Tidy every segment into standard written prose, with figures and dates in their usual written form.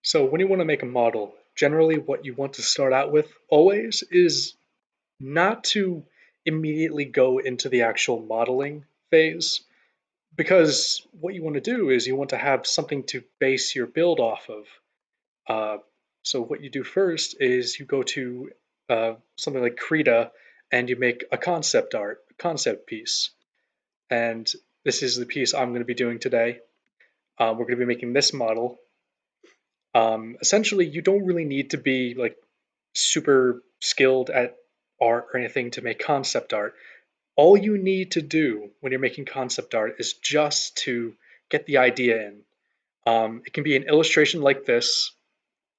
So when you want to make a model, generally what you want to start out with always is not to immediately go into the actual modeling phase, because what you want to do is you want to have something to base your build off of. Uh, so what you do first is you go to something like Krita and you make a concept piece. And this is the piece I'm going to be doing today. We're going to be making this model. Essentially, you don't really need to be like super skilled at art or anything to make concept art. All you need to do when you're making concept art is just to get the idea in. It can be an illustration like this.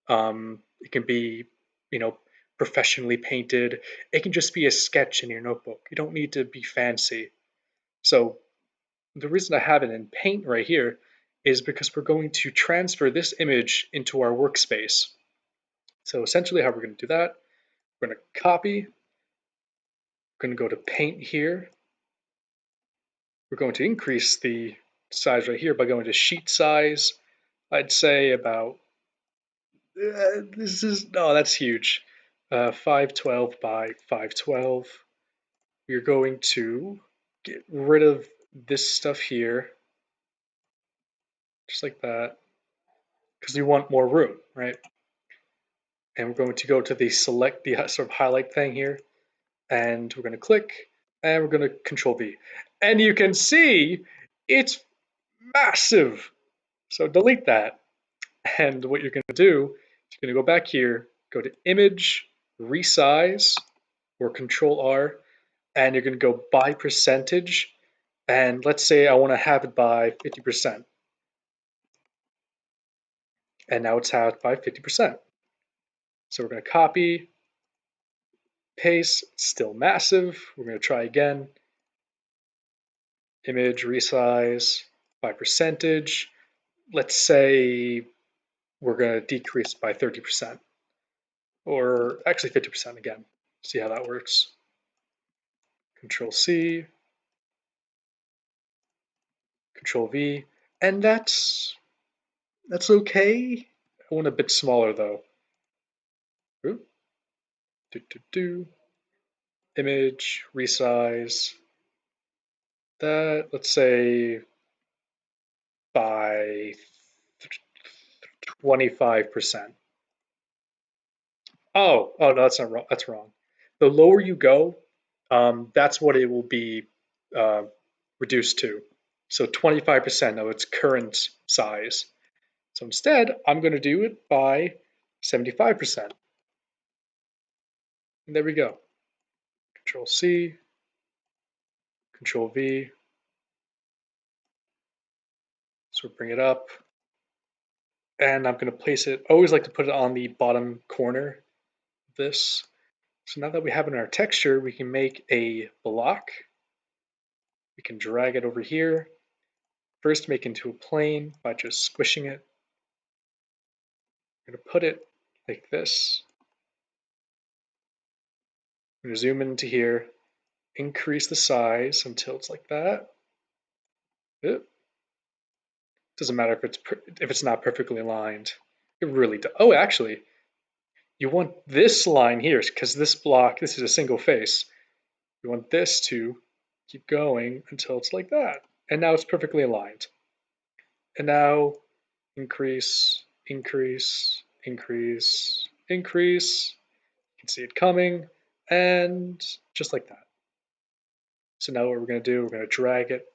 It can be, you know, professionally painted. It can just be a sketch in your notebook. You don't need to be fancy. So the reason I have it in Paint right here is because we're going to transfer this image into our workspace. So essentially how we're going to do that, we're going to copy, we're going to go to Paint here. We're going to increase the size right here by going to sheet size. I'd say about, that's huge. 512 by 512. We're going to get rid of this stuff here, just like that, because we want more room, right? And we're going to go to the select, the sort of highlight thing here, and we're going to click, and we're going to Control V. And you can see it's massive. So delete that. And what you're going to do is you're going to go back here, go to Image, Resize, or Control R, and you're going to go by percentage. And let's say I want to have it by 50%. And now it's halved by 50%. So we're going to copy, paste, still massive. We're going to try again. Image, resize by percentage. Let's say we're going to decrease by 30%, or actually 50% again. See how that works. Control C, Control V, and that's okay. I want a bit smaller though. Ooh. Image, resize that, let's say by 25%. Oh, no, that's not wrong. That's wrong. The lower you go, that's what it will be uh, reduced to. So 25% of its current size. So instead, I'm going to do it by 75%. And there we go. Control C, Control V. So bring it up. And I'm going to place it, I always like to put it on the bottom corner of this. So now that we have it in our texture, we can make a block. We can drag it over here. First, make into a plane by just squishing it. I'm going to put it like this. I'm going to zoom into here, increase the size until it's like that. It doesn't matter if it's not perfectly aligned. It really does. Oh, actually, you want this line here because this block, this is a single face. You want this to keep going until it's like that. And now it's perfectly aligned. And now increase, increase, increase, increase. You can see it coming, and just like that. So now what we're going to do, we're going to drag it,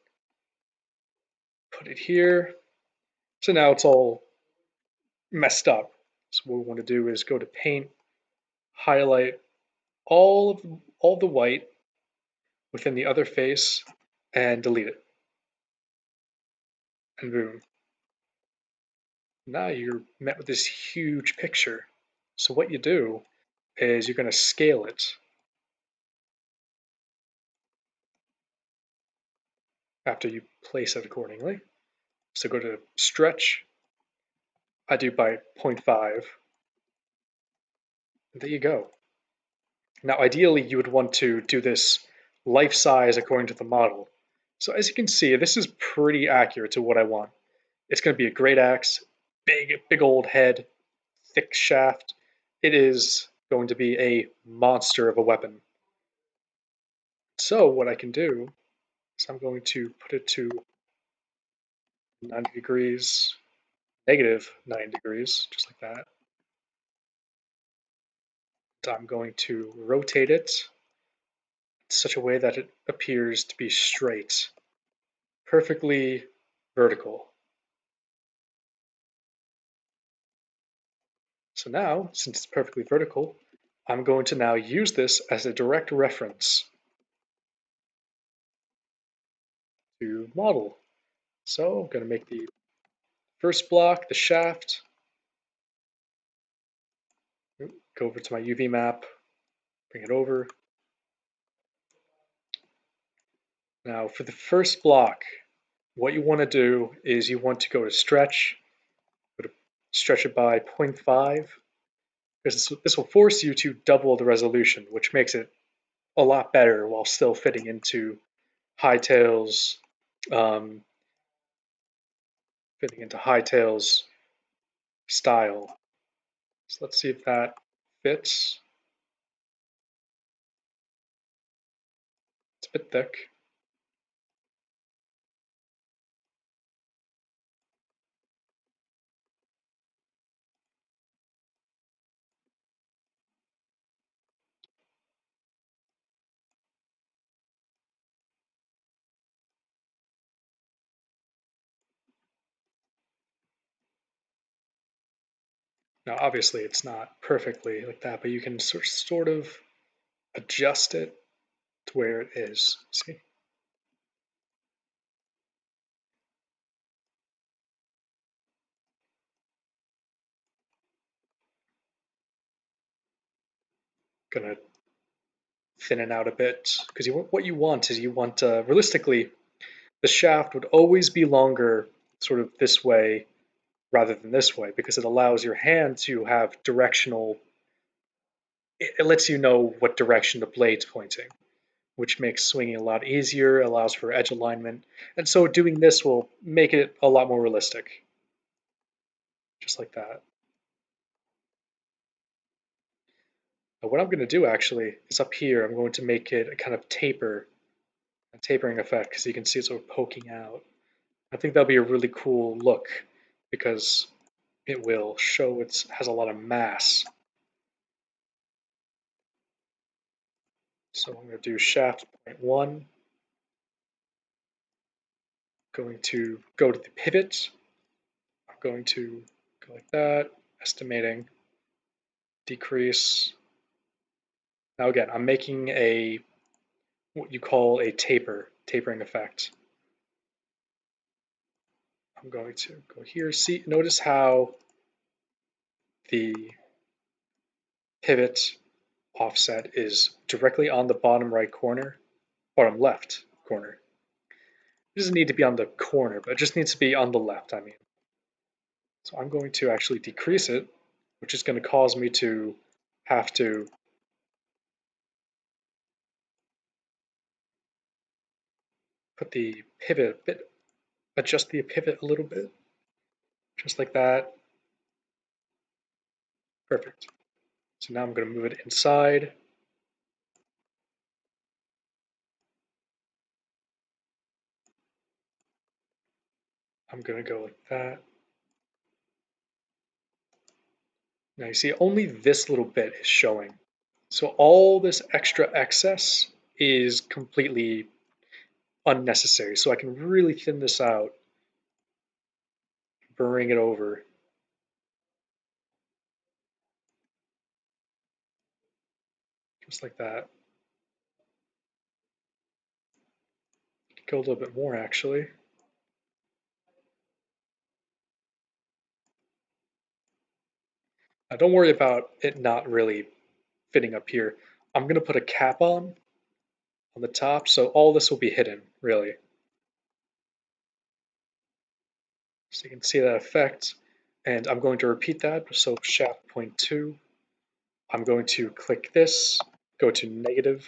put it here. So now it's all messed up. So what we want to do is go to Paint, highlight all of the white within the other face, and delete it. And boom. Now you're met with this huge picture. So what you do is you're going to scale it after you place it accordingly. So go to Stretch. I do by 0.5. There you go. Now, ideally, you would want to do this life size according to the model. So as you can see, this is pretty accurate to what I want. It's going to be a great axe, big old head, thick shaft, it is going to be a monster of a weapon. So what I can do is I'm going to put it to 90 degrees, negative 9 degrees, just like that. I'm going to rotate it in such a way that it appears to be straight, perfectly vertical. So now, since it's perfectly vertical, I'm going to now use this as a direct reference to model. So I'm going to make the first block, the shaft, go over to my UV map, bring it over. Now for the first block, what you want to do is you want to go to stretch, stretch it by 0.5, because this will force you to double the resolution, which makes it a lot better while still fitting into Hightail's um, style. So let's see if that fits. It's a bit thick. Now, obviously, it's not perfectly like that, but you can sort of adjust it to where it is. See? Gonna thin it out a bit because what you want is you want realistically the shaft would always be longer sort of this way rather than this way because it allows your hand to have directional. It lets you know what direction the blade's pointing, which makes swinging a lot easier, allows for edge alignment, and so doing this will make it a lot more realistic, just like that. But what I'm going to do actually is up here, I'm going to make it a kind of a tapering effect, because you can see it sort of poking out. I think that'll be a really cool look because it will show it has a lot of mass. So I'm going to do shaft point 1, going to go to the pivot, I'm going to go like that, estimating, decrease. Now again, I'm making a what you call a tapering effect. I'm going to go here. See, notice how the pivot offset is directly on the bottom right corner, bottom left corner. It doesn't need to be on the corner, but it just needs to be on the left, I mean. So I'm going to actually decrease it, which is going to cause me to have to put the pivot a bit, adjust the pivot a little bit, just like that. Perfect. So now I'm going to move it inside. I'm going to go like that. Now you see only this little bit is showing. So all this extra excess is completely unnecessary. So I can really thin this out, bring it over. Just like that. Go a little bit more actually. Now don't worry about it not really fitting up here. I'm going to put a cap on the top, so all this will be hidden, really. So you can see that effect. And I'm going to repeat that. So shaft point 2. I'm going to click this, go to negative,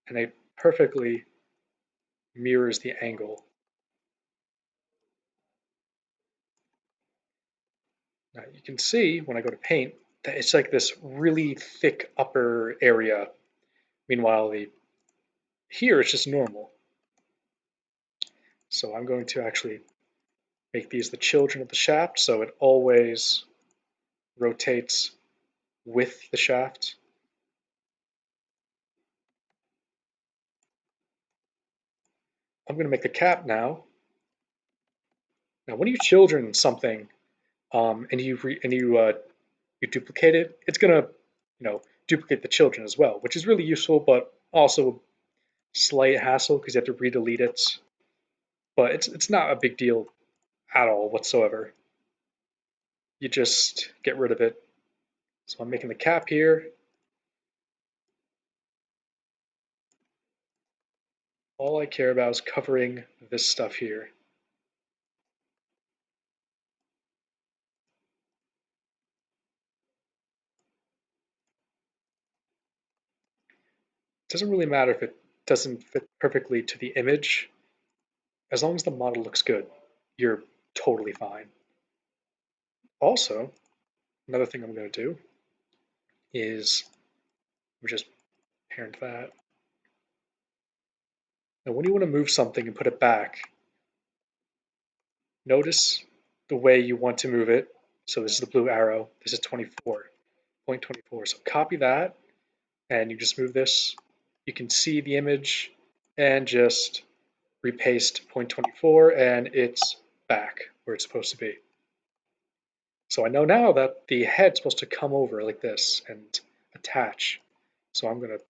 and it perfectly mirrors the angle. Now you can see when I go to paint that it's like this really thick upper area. Meanwhile, here it's just normal. So I'm going to actually make these the children of the shaft, so it always rotates with the shaft. I'm going to make the cap now. Now, when you children something and you duplicate it, it's going to duplicate the children as well, which is really useful, but also a slight hassle because you have to redelete it. But it's not a big deal at all whatsoever. You just get rid of it. So I'm making the cap here. All I care about is covering this stuff here. It doesn't really matter if it doesn't fit perfectly to the image. As long as the model looks good, you're totally fine. Also, another thing I'm going to do is we just parent that. Now, when you want to move something and put it back, notice the way you want to move it. So this is the blue arrow. This is 24.24. So copy that, and you just move this. You can see the image, and just repaste 0.24, and it's back where it's supposed to be. So I know now that the head's supposed to come over like this and attach. So I'm going to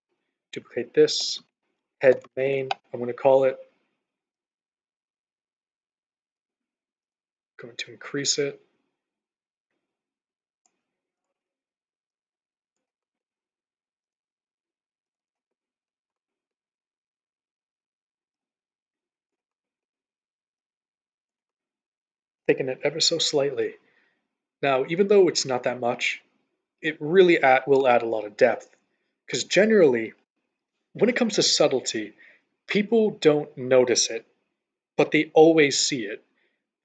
duplicate this, head main, I'm going to call it, going to increase it. Taking it ever so slightly. Now, even though it's not that much, it really will add a lot of depth. Because generally, when it comes to subtlety, people don't notice it, but they always see it.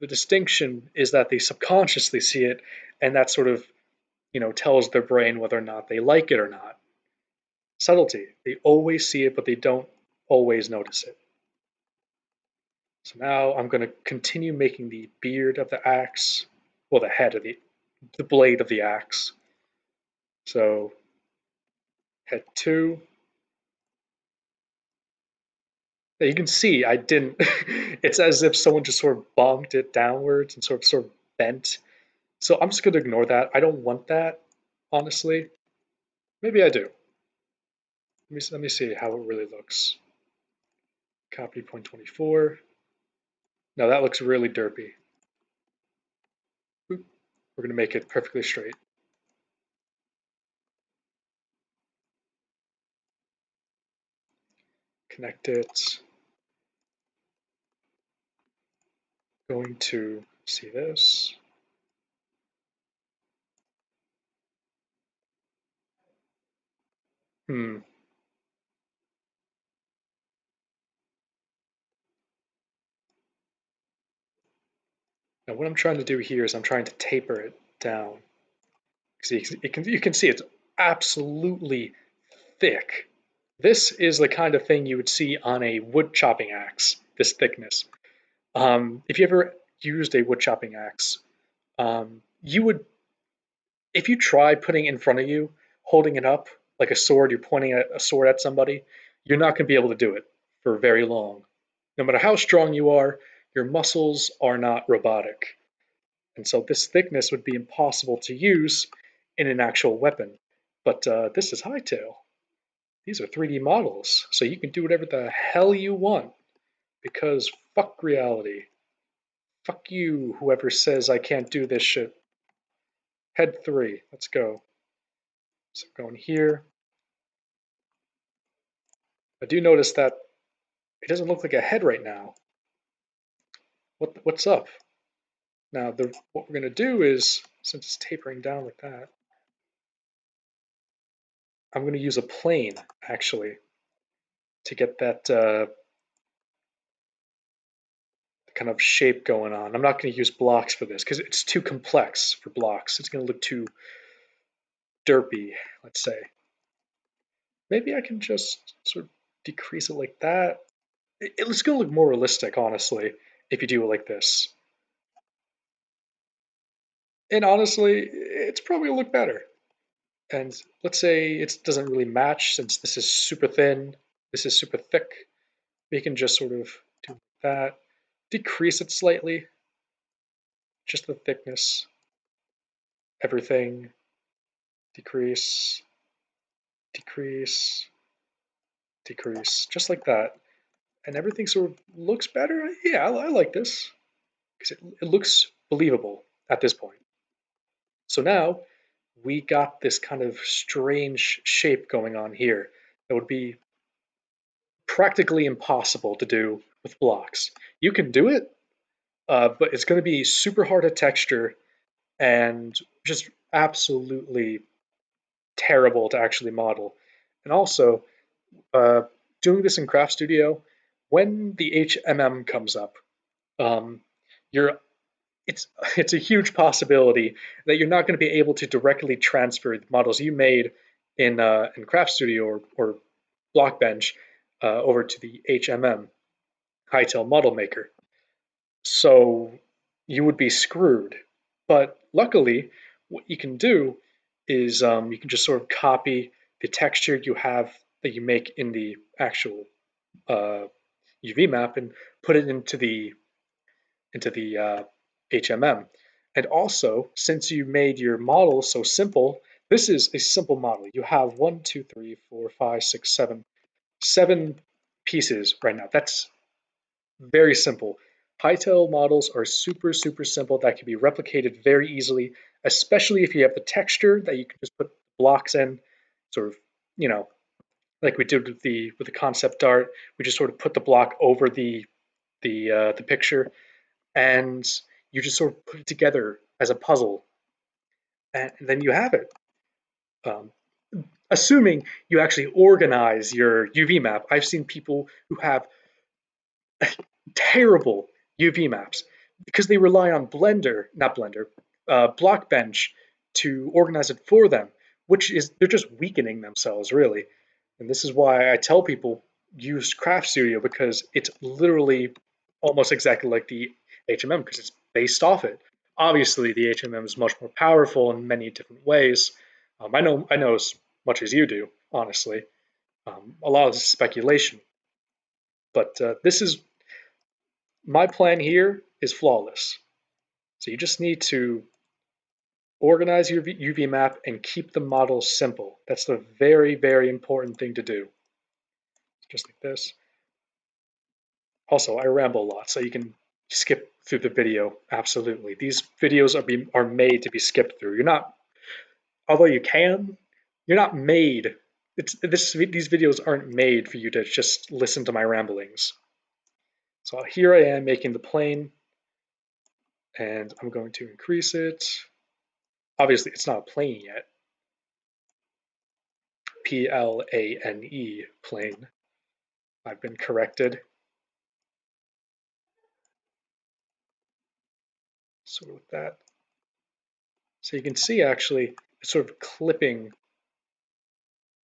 The distinction is that they subconsciously see it, and that sort of, tells their brain whether or not they like it or not. Subtlety. They always see it, but they don't always notice it. So now I'm going to continue making the beard of the axe, well, the head of the blade of the axe. So head 2. Now you can see I didn't. It's as if someone just sort of bonked it downwards and sort of bent. So I'm just going to ignore that. I don't want that, honestly. Maybe I do. Let me see how it really looks. Copy 0.24. Now that looks really derpy. We're going to make it perfectly straight. Connect it. Going to see this. Hmm. Now what I'm trying to do here is I'm trying to taper it down. You can see it's absolutely thick. This is the kind of thing you would see on a wood chopping axe, this thickness. If you ever used a wood chopping axe, you would, if you try putting it in front of you, holding it up like a sword, you're pointing a sword at somebody, you're not going to be able to do it for very long. No matter how strong you are, your muscles are not robotic. And so this thickness would be impossible to use in an actual weapon. But this is Hightail. These are 3D models, so you can do whatever the hell you want, because fuck reality. Fuck you, whoever says I can't do this shit. Head 3, let's go. So going here. I do notice that it doesn't look like a head right now. What's up? Now, what we're going to do is, since it's tapering down like that, I'm going to use a plane, actually, to get that kind of shape going on. I'm not going to use blocks for this because it's too complex for blocks. It's going to look too derpy, let's say. Maybe I can just sort of decrease it like that. It's going to look more realistic, honestly, if you do it like this. And honestly, it's probably going to look better. And let's say it doesn't really match since this is super thin, this is super thick. We can just sort of do that, decrease it slightly, just the thickness, everything, decrease, decrease, decrease, just like that. And everything sort of looks better. Yeah, I like this because it looks believable at this point. So now we got this kind of strange shape going on here that would be practically impossible to do with blocks. You can do it, but it's going to be super hard to texture and just absolutely terrible to actually model. And also, uh, doing this in Craftstudio, when the HMM comes up, um, you're it's it's a huge possibility that you're not going to be able to directly transfer the models you made in Craftstudio or Blockbench over to the HMM Hightail Model Maker. So you would be screwed. But luckily, what you can do is you can just sort of copy the texture you have that you make in the actual uh, UV map and put it into the HMM. And also, since you made your model so simple, this is a simple model. You have one, two, three, four, five, six, seven pieces right now. That's very simple. Hightail models are super, super simple that can be replicated very easily, especially if you have the texture that you can just put blocks in, sort of, you know, like we did with the concept art. We just sort of put the block over the picture, and you just sort of put it together as a puzzle, and then you have it. Um, Assuming you actually organize your UV map, I've seen people who have terrible UV maps because they rely on not Blender, Blockbench to organize it for them, which is they're just weakening themselves really. And this is why I tell people use Craft Studio because it's literally almost exactly like the HMM because it's based off it. Obviously, the HMM is much more powerful in many different ways. I know as much as you do, honestly. A lot of this is speculation, but this is my plan here is flawless. So you just need to organize your UV map and keep the model simple. That's the very, very important thing to do. Just like this. Also, I ramble a lot, so you can skip through the video. Absolutely. These videos are made to be skipped through. You're not, although you can, you're not made. These videos aren't made for you to just listen to my ramblings. So here I am making the plane, and I'm going to increase it. Obviously, it's not a plane yet. Plane, plane. I've been corrected. So with that, so you can see actually it's sort of clipping.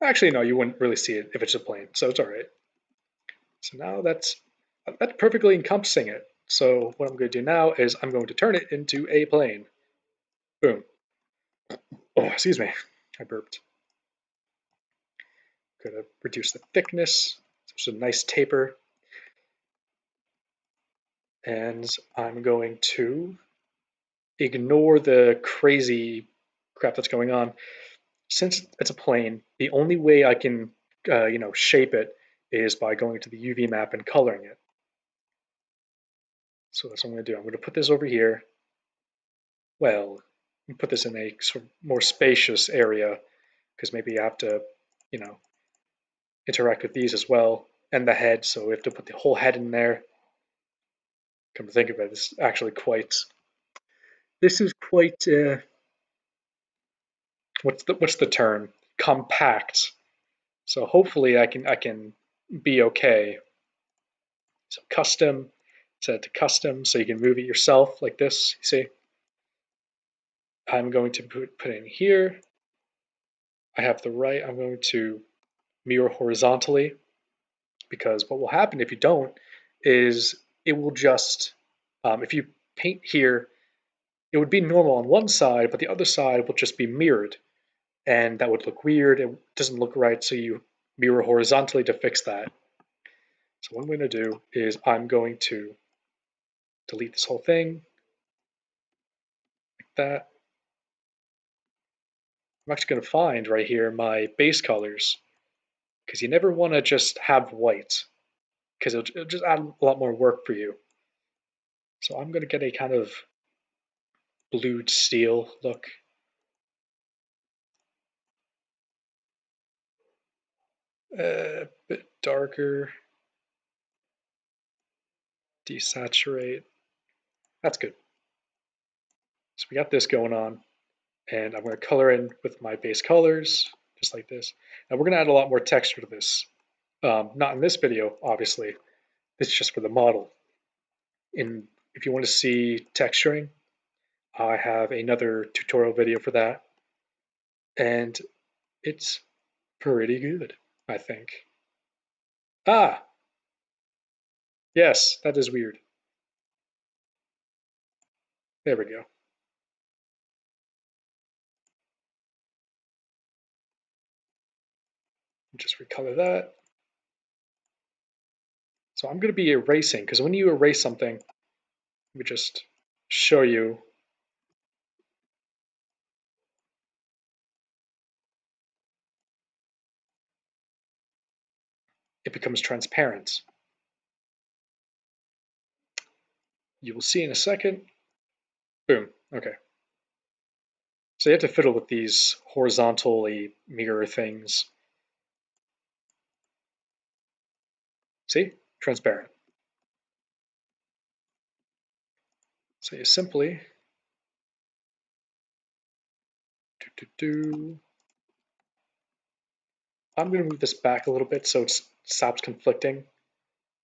Actually, no, you wouldn't really see it if it's a plane, so it's all right. So now that's perfectly encompassing it. So what I'm going to do now is I'm going to turn it into a plane. Boom. Oh, excuse me, I burped. Going to reduce the thickness. There's a nice taper. And I'm going to ignore the crazy crap that's going on. Since it's a plane, the only way I can, shape it is by going to the UV map and coloring it. So that's what I'm going to do. I'm going to put this over here. Well, put this in a sort of more spacious area because maybe you have to, you know, interact with these as well and the head. So we have to put the whole head in there. Come to think of it, this is actually quite. This is quite. What's the term? Compact. So hopefully I can be okay. So custom, Set it to custom so you can move it yourself like this. You see? I'm going to put in here. I have the right. I'm going to mirror horizontally because what will happen if you don't is it will just, if you paint here, it would be normal on one side, but the other side will just be mirrored. And that would look weird. It doesn't look right. So you mirror horizontally to fix that. So what I'm going to do is I'm going to delete this whole thing like that. I'm actually going to find right here my base colors because you never want to just have white because it'll just add a lot more work for you. So I'm going to get a kind of blued steel look. A bit darker, desaturate. That's good. So we got this going on, and I'm going to color in with my base colors, just like this. Now we're going to add a lot more texture to this. Not in this video, obviously. It's just for the model. If you want to see texturing, I have another tutorial video for that, and it's pretty good, I think. Ah, yes, that is weird. There we go. Just recolor that. So I'm going to be erasing, because when you erase something, let me just show you. It becomes transparent. You will see in a second. Boom. Okay. So you have to fiddle with these horizontally mirror things. See? Transparent. So you simply I'm going to move this back a little bit so it stops conflicting,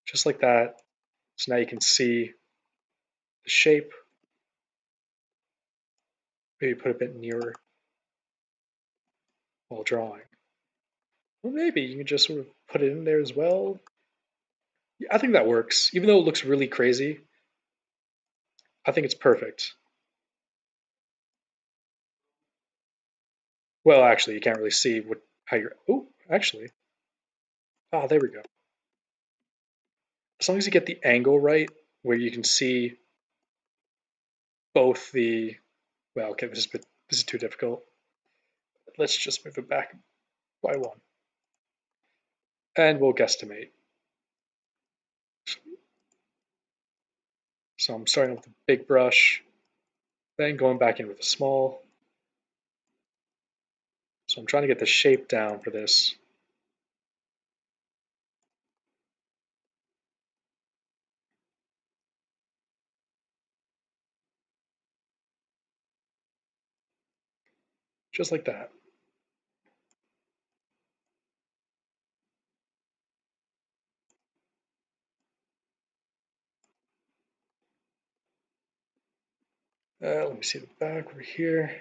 just like that. So now you can see the shape. Maybe put a bit nearer while drawing. Well, maybe you can just sort of put it in there as well. Yeah, I think that works. Even though it looks really crazy, I think it's perfect. Well, actually, you can't really see how you're. Oh, actually. Ah, there we go. As long as you get the angle right, where you can see both the. Well, okay, this is too difficult. Let's just move it back by one, and we'll guesstimate. So I'm starting with a big brush, then going back in with a small. So I'm trying to get the shape down for this. Just like that. Let me see the back over here.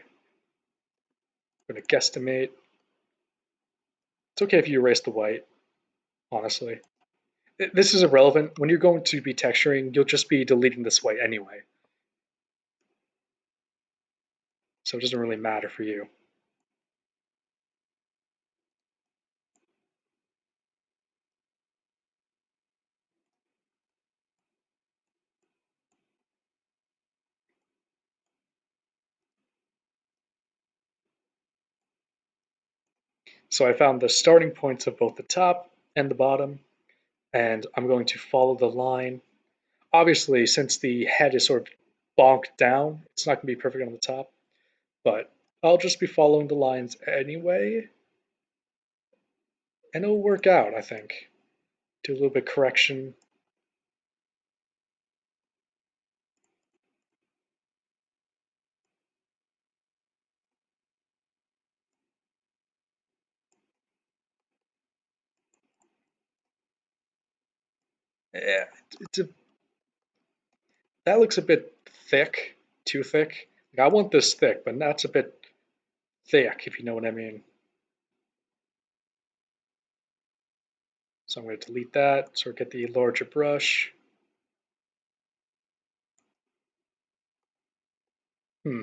I'm going to guesstimate. It's okay if you erase the white, honestly. This is irrelevant. When you're going to be texturing, you'll just be deleting this white anyway. So it doesn't really matter for you. So I found the starting points of both the top and the bottom, and I'm going to follow the line. Obviously, since the head is sort of bonked down, it's not going to be perfect on the top, but I'll just be following the lines anyway, and it'll work out, I think. Do a little bit of correction. Yeah, it's a That looks a bit thick, too thick. Like, I want this thick, but that's a bit thick, if you know what I mean. So I'm going to delete that, so get the larger brush. Hmm.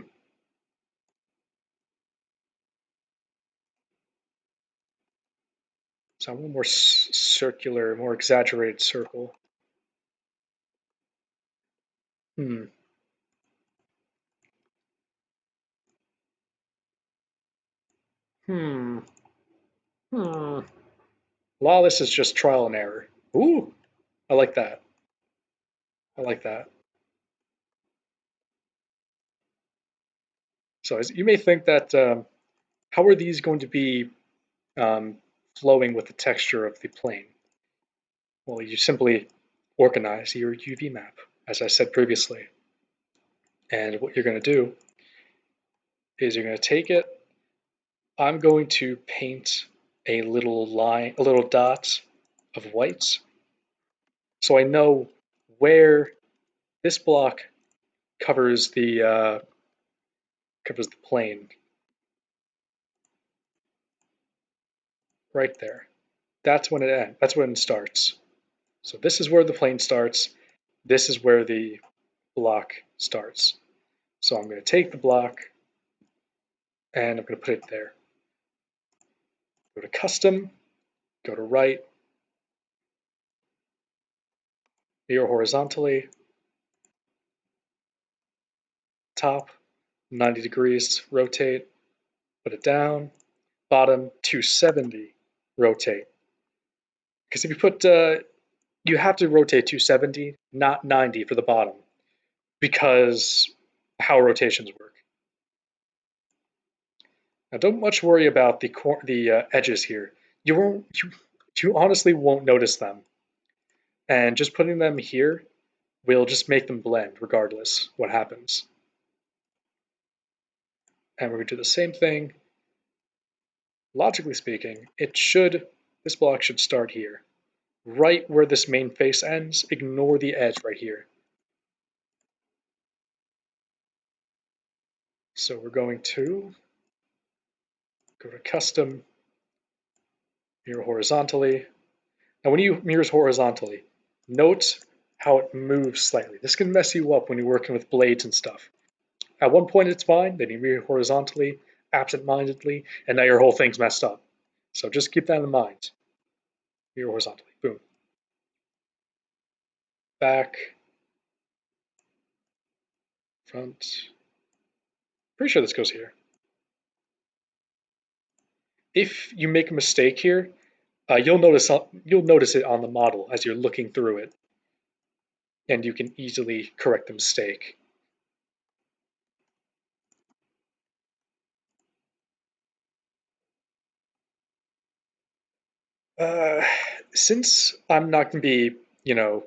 So I want more circular, more exaggerated circle. Hmm. Hmm. Hmm. A lot of this is just trial and error. Ooh, I like that. I like that. So as you may think that, how are these going to be um, flowing with the texture of the plane? Well, you simply organize your UV map, as I said previously. And what you're going to do is you're going to take it. I'm going to paint a little line, a little dot of white, so I know where this block covers the plane right there. That's when it ends. That's when it starts. So this is where the plane starts. This is where the block starts. So I'm going to take the block and I'm going to put it there. Go to custom, go to right, mirror horizontally, top, 90 degrees, rotate, put it down, bottom, 270, rotate. Because if you put, you have to rotate 270, not 90 for the bottom, because how rotations work. Now, don't much worry about the edges here. You won't, you honestly won't notice them, and just putting them here will just make them blend regardless what happens. And we're going to do the same thing. Logically speaking, this block should start here, right where this main face ends. Ignore the edge right here. So we're going to go to custom, mirror horizontally. Now when you mirrors horizontally, note how it moves slightly. This can mess you up when you're working with blades and stuff. At one point it's fine, then you mirror horizontally, absent-mindedly, and now your whole thing's messed up. So just keep that in mind. Mirror horizontally, boom. Back, front. Pretty sure this goes here. If you make a mistake here, you'll notice it on the model as you're looking through it, and you can easily correct the mistake. Uh, since I'm not going to be, you know,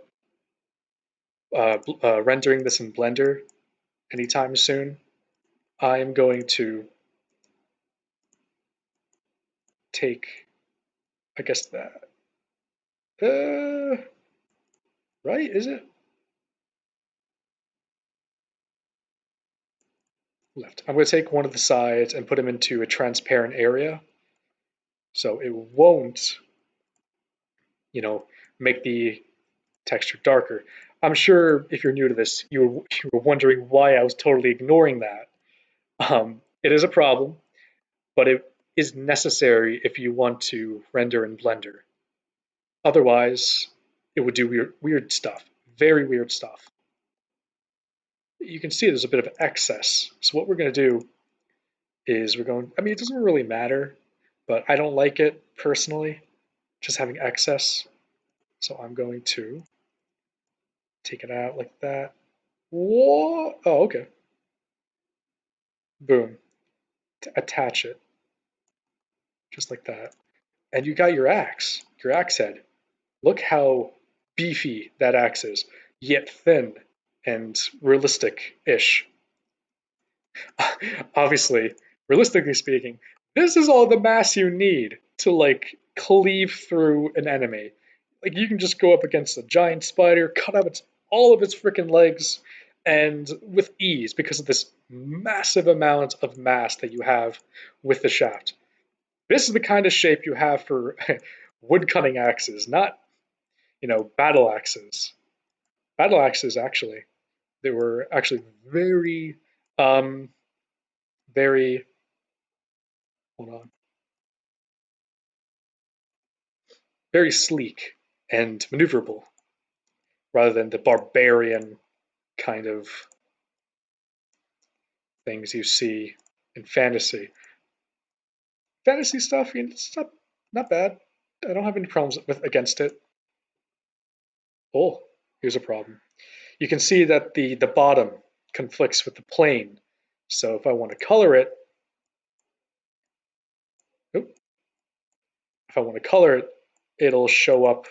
rendering this in Blender anytime soon, I'm going to take, I guess that, right? Is it left? I'm going to take one of the sides and put them into a transparent area, so it won't, you know, make the texture darker. I'm sure if you're new to this, you were wondering why I was totally ignoring that. It is a problem, but it is necessary if you want to render in Blender. Otherwise, it would do weird stuff, very weird stuff. You can see there's a bit of excess. So what we're going to do is I mean, it doesn't really matter, but I don't like it personally, just having excess. So I'm going to take it out like that. Whoa! Oh, okay. Boom. Attach it just like that. And you got your axe head. Look how beefy that axe is, yet thin and realistic-ish. Obviously, realistically speaking, this is all the mass you need to like cleave through an enemy. Like you can just go up against a giant spider, cut out all of its freaking legs, and with ease because of this massive amount of mass that you have with the shaft. This is the kind of shape you have for wood cutting axes, not battle axes. Battle axes actually they were actually very um very hold on very sleek and maneuverable rather than the barbarian kind of things you see in fantasy. Fantasy stuff, it's not bad. I don't have any problems with against it. Oh, here's a problem. You can see that the bottom conflicts with the plane. So if I want to color it, oop, if I want to color it, it'll show up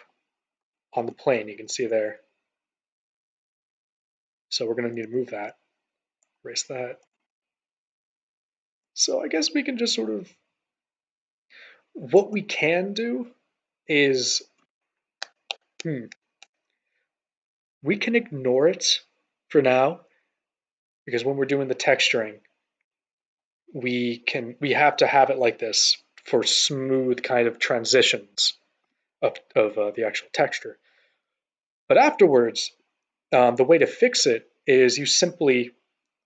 on the plane. You can see there. So we're going to need to move that, erase that. So I guess we can just sort of, what we can do is, hmm, we can ignore it for now because when we're doing the texturing, we have to have it like this for smooth kind of transitions of the actual texture. But afterwards, the way to fix it is you simply,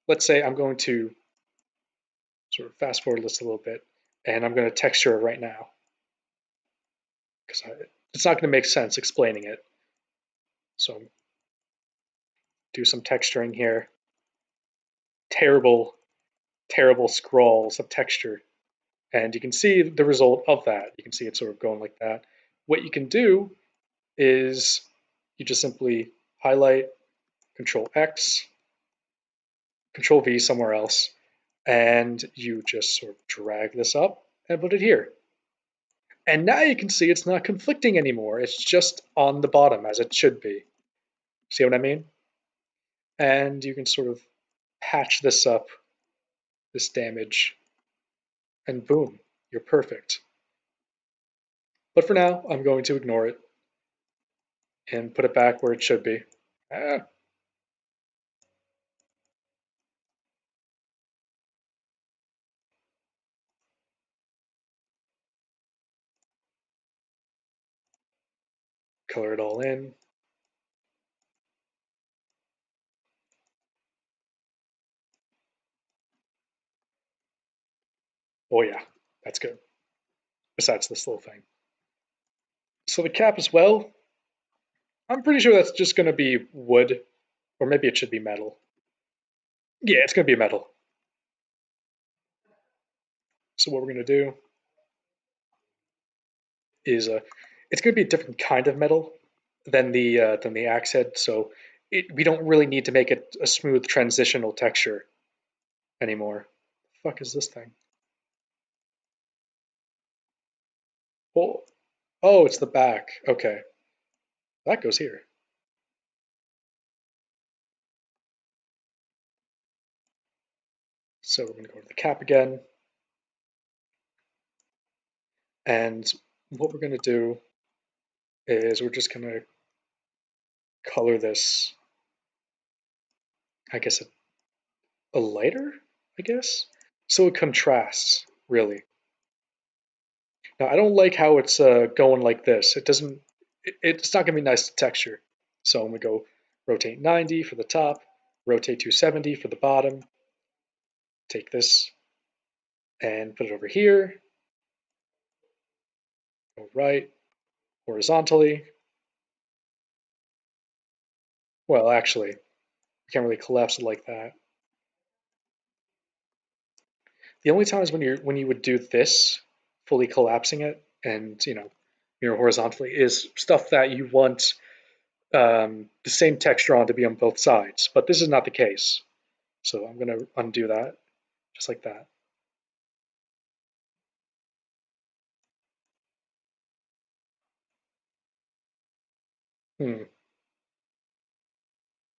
let's say I'm going to sort of fast forward this a little bit, and I'm going to texture it right now because it's not going to make sense explaining it. So do some texturing here. Terrible, terrible scrawls of texture. And you can see the result of that. You can see it sort of going like that. What you can do is you just simply highlight, Control X, Control V somewhere else, and you just sort of drag this up and put it here. And now you can see it's not conflicting anymore. It's just on the bottom as it should be. See what I mean? And you can sort of patch this up, this damage, and boom, you're perfect. But for now, I'm going to ignore it and put it back where it should be. Ah, color it all in. Oh yeah, that's good. Besides this little thing. So the cap as well, I'm pretty sure that's just going to be wood, or maybe it should be metal. Yeah, it's going to be metal. So what we're going to do is it's going to be a different kind of metal than the axe head. So we don't really need to make it a smooth transitional texture anymore. The fuck is this thing? Oh, oh, it's the back. Okay, that goes here. So we're going to go to the cap again, and what we're going to do is we're just going to color this. I guess a lighter. I guess so it contrasts really. Now, I don't like how it's going like this. It doesn't. It's not going to be nice to texture. So I'm going to go rotate 90 for the top, rotate 270 for the bottom. Take this and put it over here. Go right, horizontally. Well, actually, you can't really collapse it like that. The only times when you would do this, fully collapsing it, and horizontally, is stuff that you want the same texture on to be on both sides. But this is not the case. So I'm going to undo that, just like that. Hmm.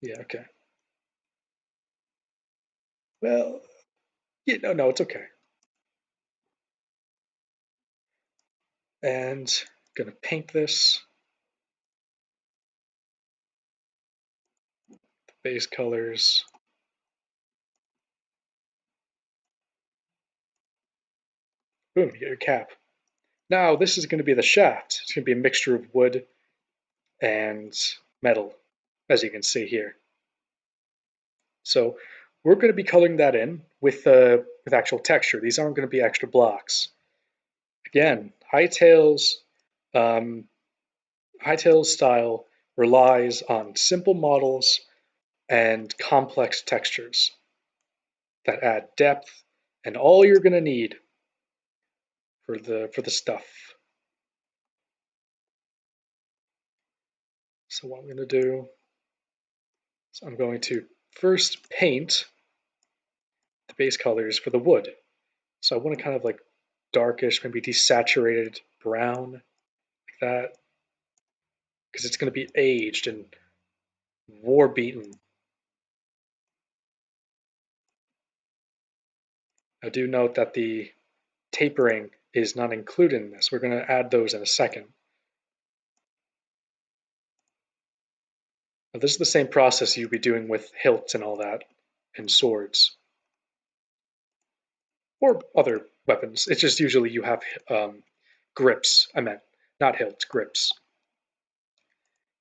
Yeah, okay. Well, yeah, no, it's okay. And I'm going to paint this base colors. Boom, you get your cap. Now this is going to be the shaft. It's going to be a mixture of wood and metal, as you can see here. So we're going to be coloring that in with actual texture. These aren't going to be extra blocks. Again, um, Hightail's style relies on simple models and complex textures that add depth and all you're going to need for the stuff. So what I'm going to do is I'm going to first paint the base colors for the wood. So I want to kind of like darkish, maybe desaturated brown, like that, because it's going to be aged and war beaten. I do note that the tapering is not included in this. We're going to add those in a second. Now, this is the same process you'd be doing with hilts and all that, and swords, or other weapons. It's just usually you have grips, I meant, not hilts, grips.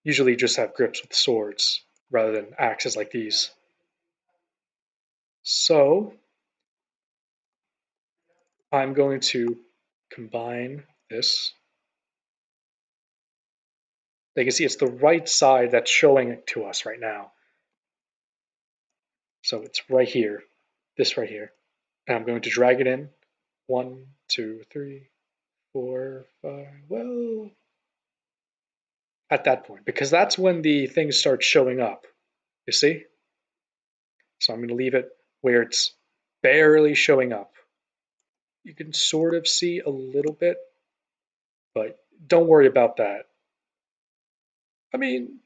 Usually you just have grips with swords rather than axes like these. So I'm going to combine this. You can see it's the right side that's showing it to us right now. So it's right here, this right here. And I'm going to drag it in. 1, 2, 3, 4, 5. Well, at that point, because that's when the things start showing up. You see? So I'm going to leave it where it's barely showing up. You can sort of see a little bit, but don't worry about that. I mean,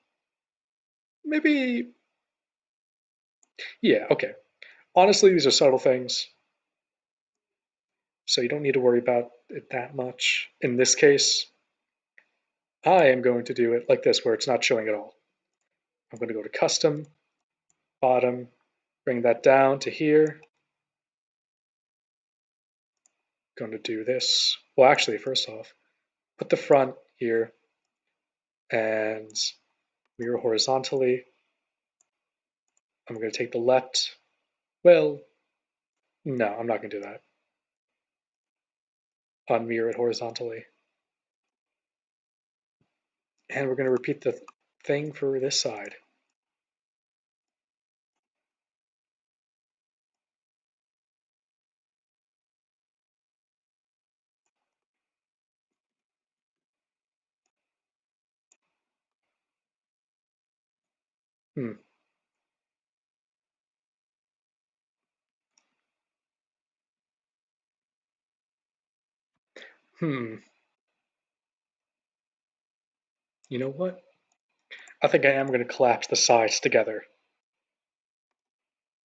maybe, yeah, okay. Honestly, these are subtle things, so you don't need to worry about it that much. In this case, I am going to do it like this, where it's not showing at all. I'm going to go to Custom, Bottom, bring that down to here. Going to do this. Well, actually, first off, put the front here and mirror horizontally. I'm going to take the left. Well, no, I'm not going to do that. Unmirror it horizontally. And we're going to repeat the thing for this side. Hmm. Hmm. You know what? I think I am going to collapse the sides together.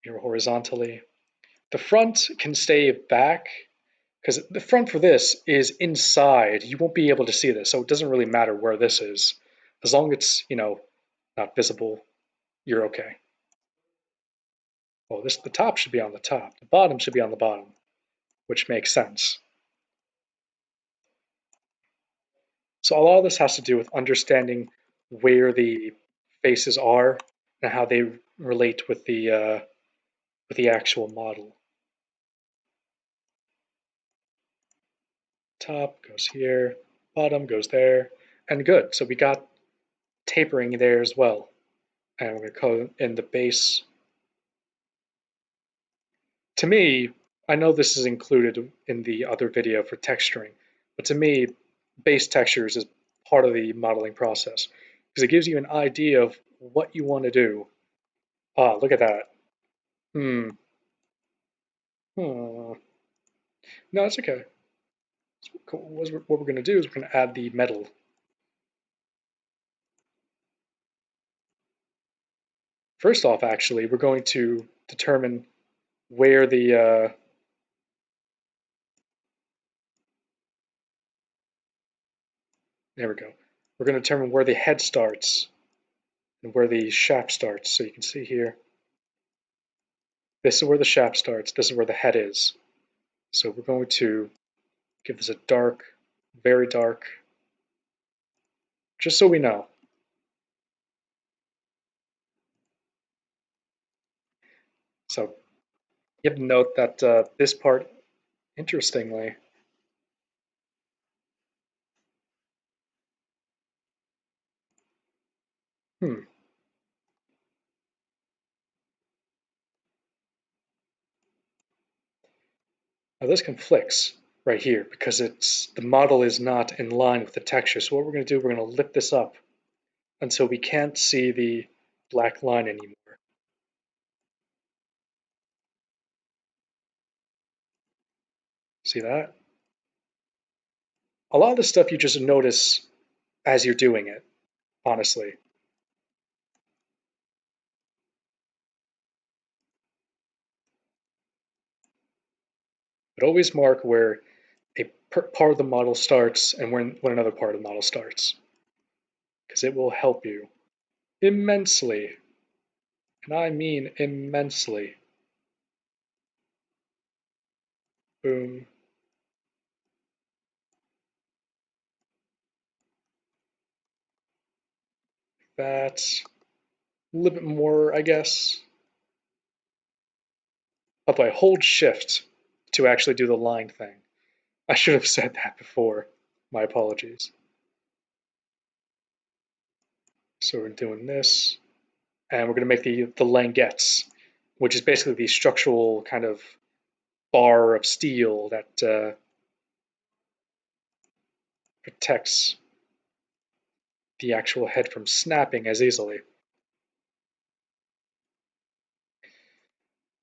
Mirror horizontally. The front can stay back because the front for this is inside. You won't be able to see this, so it doesn't really matter where this is. As long as it's, not visible, you're okay. Well, the top should be on the top. The bottom should be on the bottom, which makes sense. So a lot of this has to do with understanding where the faces are and how they relate with the actual model. Top goes here, bottom goes there, and good. So we got tapering there as well. And we're going to call in the base. To me, I know this is included in the other video for texturing, but to me, base textures is part of the modeling process because it gives you an idea of what you want to do. Ah, look at that. Hmm. Hmm. No, it's okay. What we're going to do is we're going to add the metal. First off, actually, we're going to determine where there we go. We're going to determine where the head starts. and where the shaft starts. So you can see here, this is where the shaft starts, this is where the head is. So we're going to give this a dark, very dark, just so we know. So you have to note that this part, interestingly, hmm, now this conflicts right here because the model is not in line with the texture. So what we're going to do, we're going to lift this up until we can't see the black line anymore. See that? A lot of the stuff you just notice as you're doing it, honestly. But always mark where a part of the model starts and when another part of the model starts, because it will help you immensely, and I mean immensely. Boom. That's a little bit more, I guess. By the way, hold shift to actually do the line thing. I should have said that before. My apologies. So we're doing this, and we're going to make the languettes, which is basically the structural kind of bar of steel that protects the actual head from snapping as easily.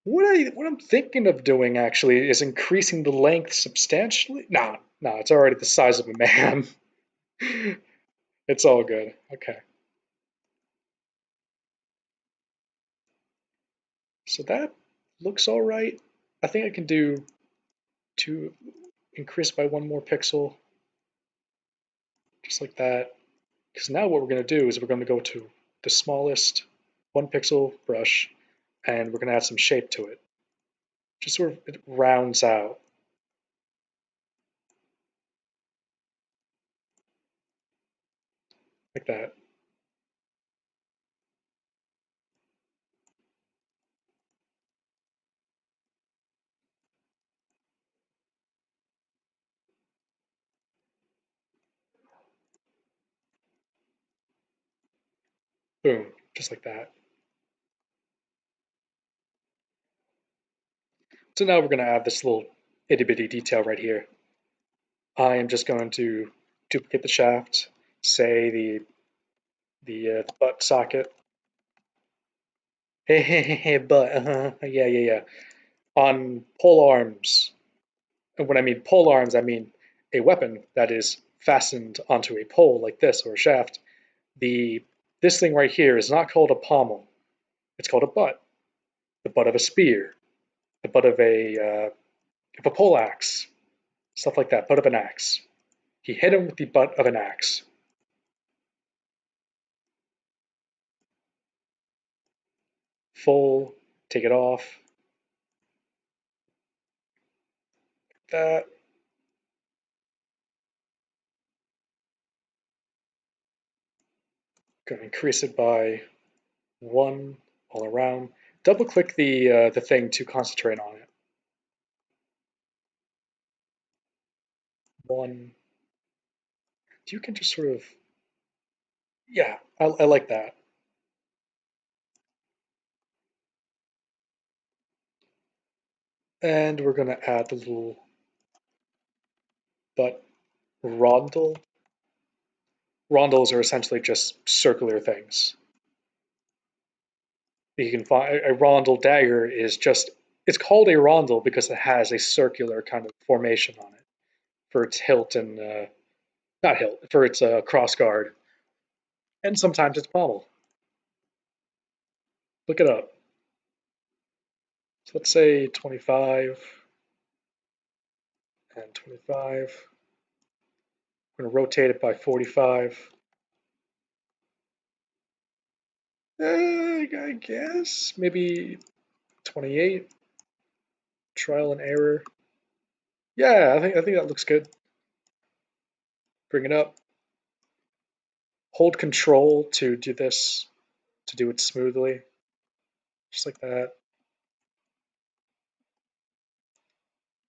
What I'm thinking of doing actually is increasing the length substantially. Nah, nah, it's already the size of a man. It's all good. Okay. So that looks all right. I think I can do to increase by one more pixel, just like that. Because now what we're going to do is we're going to go to the smallest 1 pixel brush and we're going to add some shape to it. Just sort of it rounds out like that. Boom, just like that. So now we're going to add this little itty bitty detail right here. I am just going to duplicate the shaft, say the butt socket. Hey, hey, hey, hey, butt. Yeah, yeah, yeah. On pole arms, and when I mean pole arms, I mean a weapon that is fastened onto a pole like this or a shaft. The This thing right here is not called a pommel. It's called a butt. The butt of a spear, the butt of a pole axe, stuff like that. Butt of an axe. He hit him with the butt of an axe. Full. Take it off. That. Gonna increase it by one all around. Double click the thing to concentrate on it. One. You can just sort of, yeah, I like that. And we're gonna add the little butt rondel. Rondels are essentially just circular things. You can find a rondel dagger is just, it's called a rondel because it has a circular kind of formation on it for its hilt and not hilt, for its cross guard, and sometimes its pommel. Look it up. So let's say 25 and 25. I'm going to rotate it by 45. I guess maybe 28. Trial and error. Yeah, I think that looks good. Bring it up. Hold control to do this, to do it smoothly, just like that.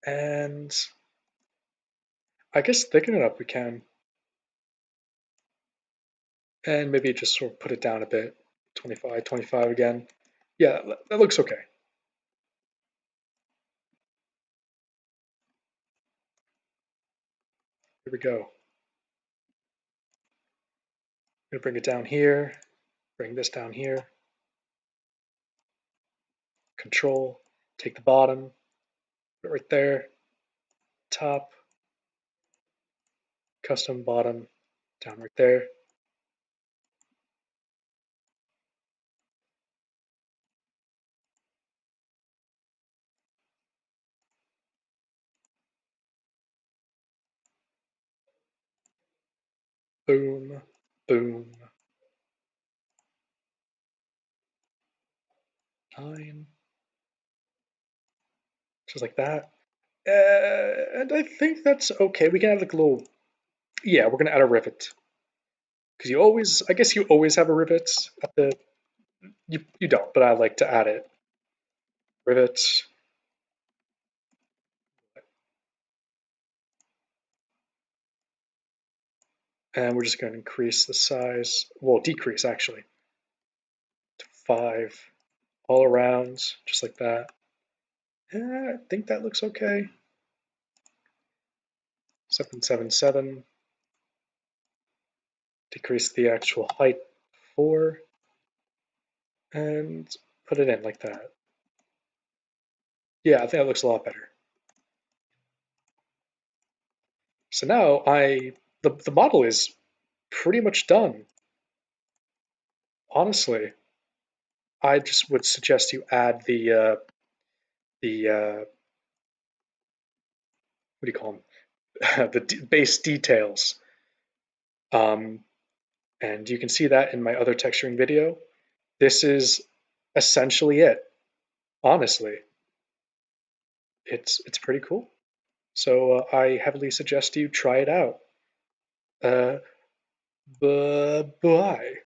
And I guess thicken it up we can. And maybe just sort of put it down a bit. 25, 25 again. Yeah, that looks okay. Here we go. I'm gonna bring it down here, bring this down here, control, take the bottom, put it right there, top, custom bottom, down right there. Boom, boom. 9, just like that. And I think that's okay. We can add like a little, yeah, we're gonna add a rivet. Because you always, I guess you always have a rivet at the, you don't, but I like to add it. Rivet, and we're just gonna increase the size, well, decrease actually, to 5 all around, just like that. I think that looks okay. 777. Decrease the actual height 4, and put it in like that. Yeah, I think that looks a lot better. So now the model is pretty much done. Honestly, I just would suggest you add the what do you call them? The base details. Um, and you can see that in my other texturing video. This is essentially it. Honestly, it's pretty cool. So I heavily suggest you try it out. Bye bye.